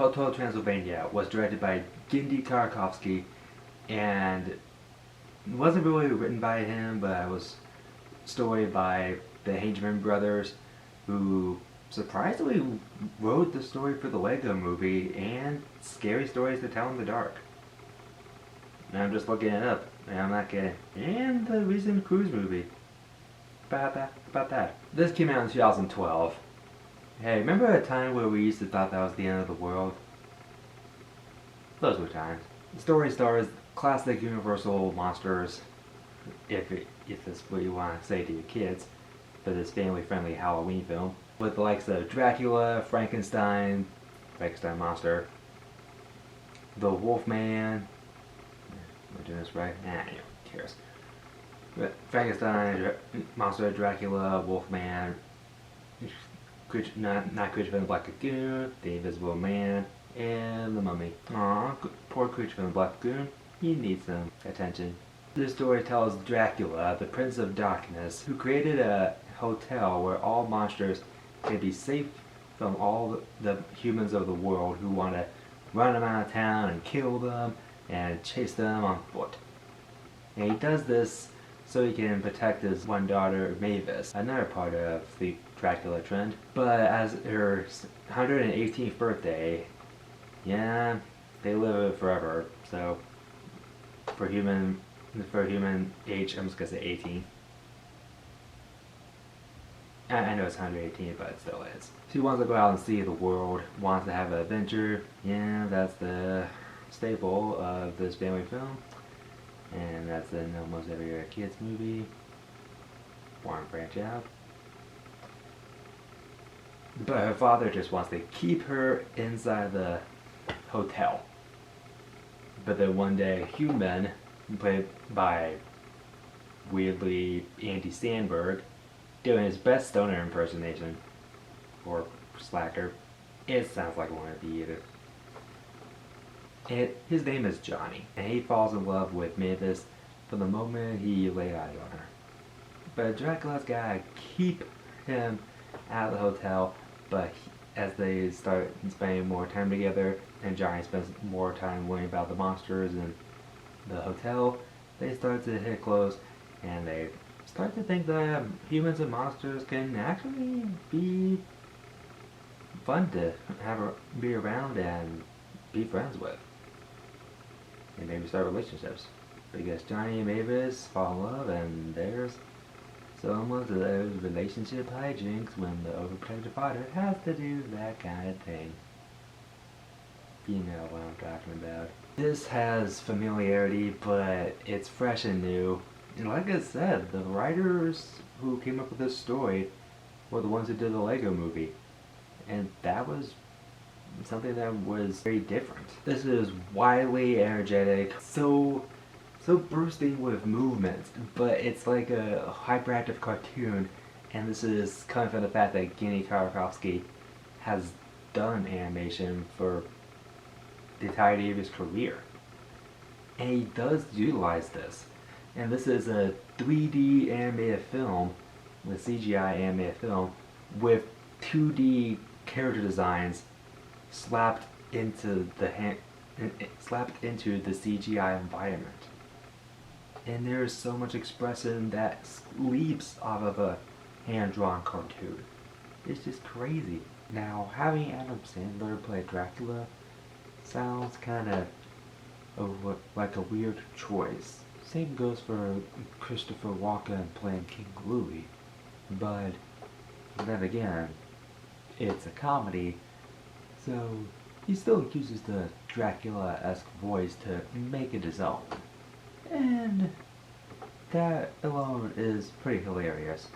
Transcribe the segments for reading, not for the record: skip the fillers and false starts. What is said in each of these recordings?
Hotel Transylvania was directed by Genndy Tartakovsky, and it wasn't really written by him, but it was a story by the Hageman brothers, who surprisingly wrote the story for the Lego movie and Scary Stories to Tell in the Dark. And I'm just looking it up, and I'm not kidding. And the recent Cruise movie. About that. This came out in 2012. Hey, remember a time where we used to thought that was the end of the world? Those were times. The story stars classic Universal monsters, if that's what you want to say to your kids, for this family-friendly Halloween film, with the likes of Dracula, Frankenstein monster, the Wolfman. Am I doing this right? Nah, who cares? Frankenstein, monster, Dracula, Wolfman, not Creature from the Black Lagoon, the Invisible Man, and the Mummy. Aw, poor Creature from the Black Lagoon. He needs some attention. This story tells Dracula, the Prince of Darkness, who created a hotel where all monsters can be safe from all the humans of the world who want to run them out of town and kill them and chase them on foot. And he does this so he can protect his one daughter, Mavis, another part of the Dracula trend. But as her 118th birthday, yeah, they live forever, so for human age, I'm just gonna say 18. I know it's 118, but it still is. She wants to go out and see the world, wants to have an adventure. Yeah, that's the staple of this family film. And that's in almost every kid's movie. Want to branch out. But her father just wants to keep her inside the hotel. But then one day, a human, played by weirdly Andy Samberg, doing his best stoner impersonation, or slacker. It sounds like one of the either. His name is Johnny, and he falls in love with Mavis from the moment he laid eyes on her. But Dracula's gotta keep him at the hotel, but as they start spending more time together, and Johnny spends more time worrying about the monsters and the hotel, they start to hit close, and they start to think that humans and monsters can actually be fun to be around and be friends with. And maybe start relationships. Because Johnny and Mavis fall in love, and there's some of those relationship hijinks when the overprotective father has to do that kind of thing. You know what I'm talking about. This has familiarity, but it's fresh and new. And like I said, the writers who came up with this story were the ones who did the Lego movie. And that was something that was very different. This is wildly energetic, so bursting with movement, but it's like a hyperactive cartoon, and this is coming from the fact that Genndy Tartakovsky has done animation for the entirety of his career. And he does utilize this. And this is a 3D animated film, with CGI animated film, with 2D character designs slapped into the CGI environment. And there is so much expression that leaps off of a hand-drawn cartoon. It's just crazy. Now, having Adam Sandler play Dracula sounds kind of like a weird choice. Same goes for Christopher Walken playing King Louis. But then again, it's a comedy, so he still uses the Dracula-esque voice to make it his own. And that alone is pretty hilarious.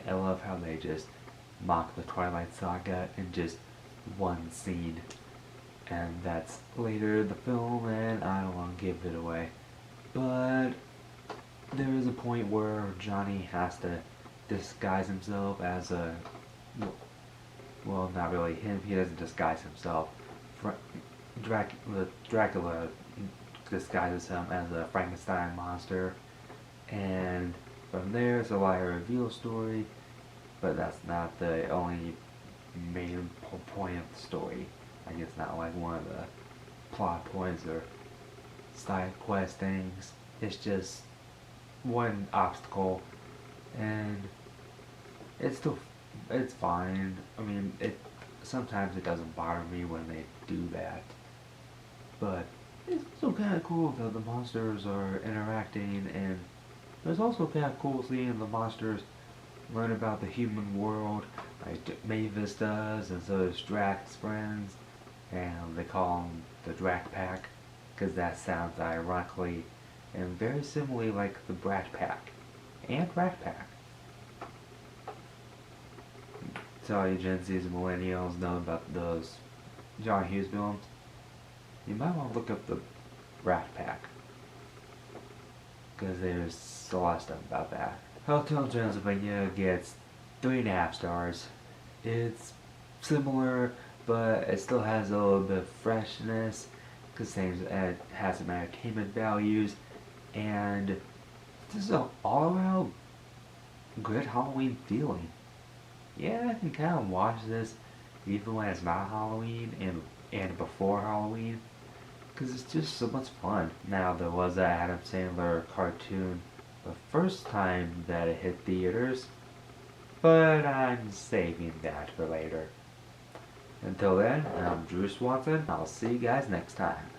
I love how they just mock the Twilight Saga in just one scene. And that's later in the film, and I don't want to give it away. But there is a point where Johnny has to disguise himself as a... Well, not really him, he doesn't disguise himself. Dracula disguises him as a Frankenstein monster. And from there, it's a liar reveal story. But that's not the only main point of the story. I guess not like one of the plot points or side quest things. It's just one obstacle, and it's still it's fine. I mean, it sometimes it doesn't bother me when they do that, but it's still kind of cool that the monsters are interacting, and it's also kind of cool seeing the monsters learn about the human world, like Mavis does, and so does Drax's friends, and they call them the Drac Pack, because that sounds ironically and very similarly like the Brat Pack and Rat Pack. So all you Gen Zs and Millennials know about those John Hughes films, you might want to look up the Rat Pack, because there's a lot of stuff about that. Hotel Transylvania gets 3.5 stars. It's similar, but it still has a little bit of freshness, because it has some entertainment values, and this is an all-around good Halloween feeling. Yeah, I can kind of watch this even when it's not Halloween and before Halloween, because it's just so much fun. Now, there was an Adam Sandler cartoon the first time that it hit theaters, but I'm saving that for later. Until then, I'm Drew Swanson. I'll see you guys next time.